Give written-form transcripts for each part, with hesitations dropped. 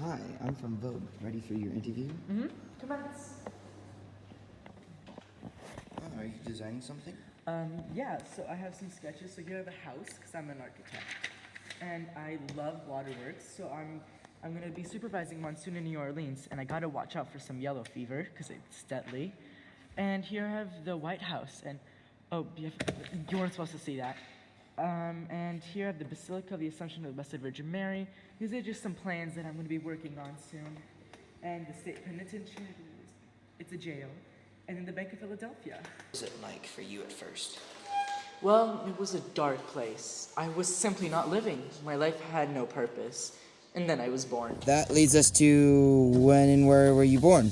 Hi, I'm from Vogue. Ready for your interview? Mm-hmm. Commence. Oh, are you designing something? Yeah, so I have some sketches. So here I have a house, because I'm an architect. And I love waterworks, so I'm gonna be supervising monsoon in New Orleans, and I gotta watch out for some yellow fever, because it's deadly. And here I have the White House, and oh, you weren't supposed to see that. And here I have the Basilica of the Assumption of the Blessed Virgin Mary. These are just some plans that I'm gonna be working on soon. And the state penitentiary, it's a jail. And then the Bank of Philadelphia. What was it like for you at first? Well, it was a dark place. I was simply not living. My life had no purpose. And then I was born. That leads us to when and where were you born?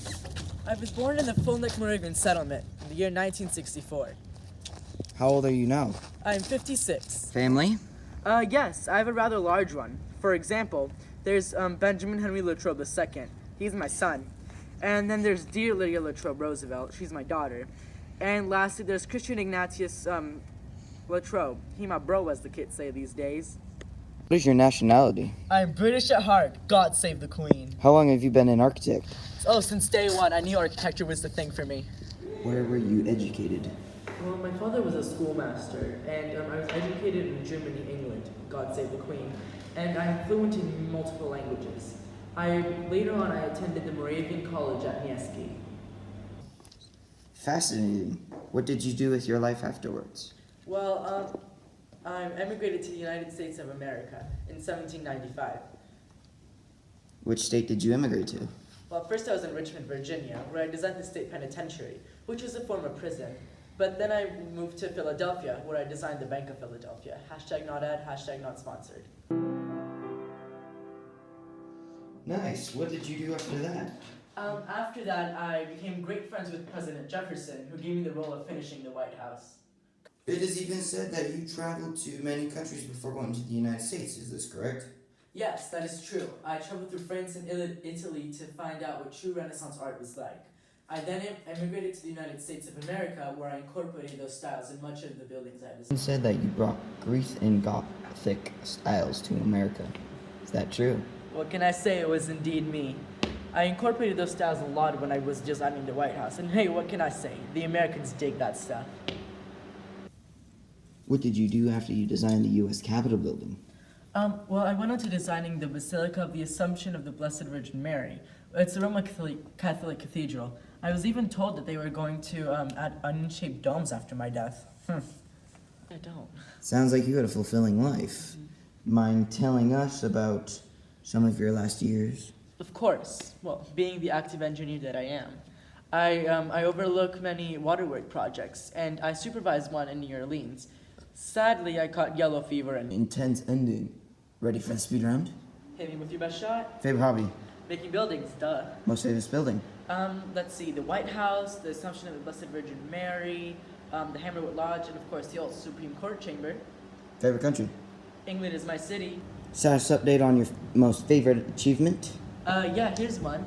I was born in the Fulneck Moravian settlement in the year 1964. How old are you now? I'm 56. Family? Yes, I have a rather large one. For example, there's Benjamin Henry Latrobe II. He's my son. And then there's dear Lydia Latrobe Roosevelt. She's my daughter. And lastly, there's Christian Ignatius Latrobe. He my bro, as the kids say these days. What is your nationality? I'm British at heart. God save the Queen. How long have you been an architect? Oh, since day one, I knew architecture was the thing for me. Where were you educated? Well, my father was a schoolmaster, and I was educated in Germany, England. God save the Queen. And I'm fluent in multiple languages. Later on, I attended the Moravian College at Nieski. Fascinating. What did you do with your life afterwards? Well, I emigrated to the United States of America in 1795. Which state did you immigrate to? Well, first I was in Richmond, Virginia, where I designed the state penitentiary, which was a former prison. But then I moved to Philadelphia, where I designed the Bank of Philadelphia. Hashtag not ad, hashtag not sponsored. Nice. What did you do after that? After that, I became great friends with President Jefferson, who gave me the role of finishing the White House. It is even said that you traveled to many countries before going to the United States. Is this correct? Yes, that is true. I traveled through France and Italy to find out what true Renaissance art was like. I then emigrated to the United States of America, where I incorporated those styles in much of the buildings I It designed. said that you brought Greek and Gothic styles to America. Is that true? What can I say? It was indeed me. I incorporated those styles a lot when I was designing the White House. And hey, what can I say? The Americans dig that stuff. What did you do after you designed the U.S. Capitol building? Well, I went on to designing the Basilica of the Assumption of the Blessed Virgin Mary. It's a Roman Catholic cathedral. I was even told that they were going to add onion-shaped domes after my death. I don't. Sounds like you had a fulfilling life. Mind telling us about some of your last years? Of course. Well, being the active engineer that I am, I overlook many waterwork projects, and I supervised one in New Orleans. Sadly, I caught yellow fever and Intense ending. Ready for the speed round? hit me with your best shot. Favorite hobby? Making buildings, duh. Most famous building? Let's see, the White House, the Assumption of the Blessed Virgin Mary, the Hammerwood Lodge, and of course the old Supreme Court chamber. Favorite country? England is my city. Status update on your most favorite achievement? Yeah, here's one.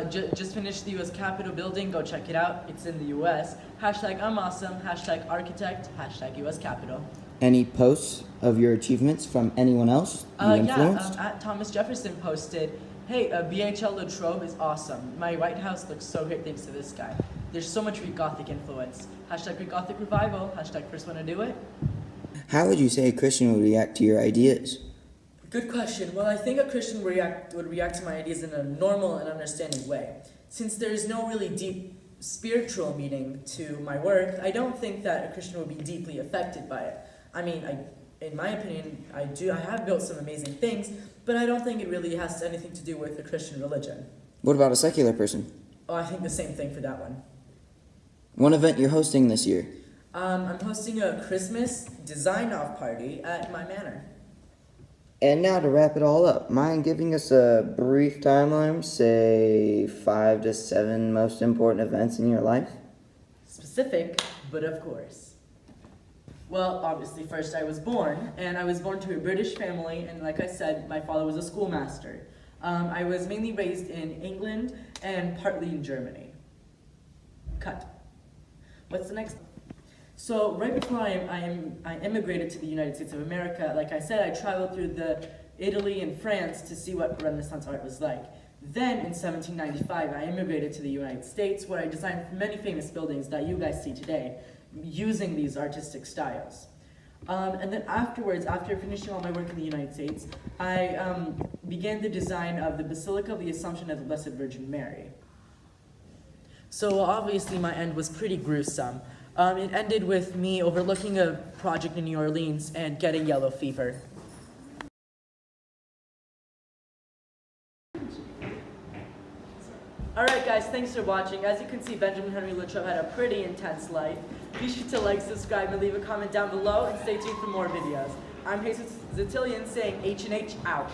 Just finished the U.S. Capitol building. Go check it out. It's in the U.S. Hashtag I'm awesome. Hashtag architect. Hashtag U.S. Capitol. Any posts of your achievements from anyone else you influenced? At Thomas Jefferson posted, hey, BHL Latrobe is awesome. My White House looks so great thanks to this guy. There's so much Greek Gothic influence. Hashtag Greek Gothic revival. Hashtag first one to do it. How would you say a Christian would react to your ideas? Good question. Well, I think a Christian would react to my ideas in a normal and understanding way. Since there is no really deep spiritual meaning to my work, I don't think that a Christian would be deeply affected by it. I mean, in my opinion, I have built some amazing things, but I don't think it really has anything to do with the Christian religion. What about a secular person? Oh, I think the same thing for that one. One event you're hosting this year? I'm hosting a Christmas design-off party at my manor. And now to wrap it all up, mind giving us a brief timeline, say 5 to 7 most important events in your life? Specific, but of course. Well, obviously, first I was born, and I was born to a British family, and like I said, my father was a schoolmaster. I was mainly raised in England and partly in Germany. Cut. What's the next? So right before I immigrated to the United States of America, like I said, I traveled through the Italy and France to see what Renaissance art was like. Then in 1795, I immigrated to the United States, where I designed many famous buildings that you guys see today, using these artistic styles. And then afterwards, after finishing all my work in the United States, I began the design of the Basilica of the Assumption of the Blessed Virgin Mary. So obviously my end was pretty gruesome. It ended with me overlooking a project in New Orleans and getting yellow fever. Alright guys, thanks for watching. As you can see, Benjamin Henry Latrobe had a pretty intense life. Be sure to like, subscribe, and leave a comment down below, and stay tuned for more videos. I'm Hesou Zetelian saying H&H out.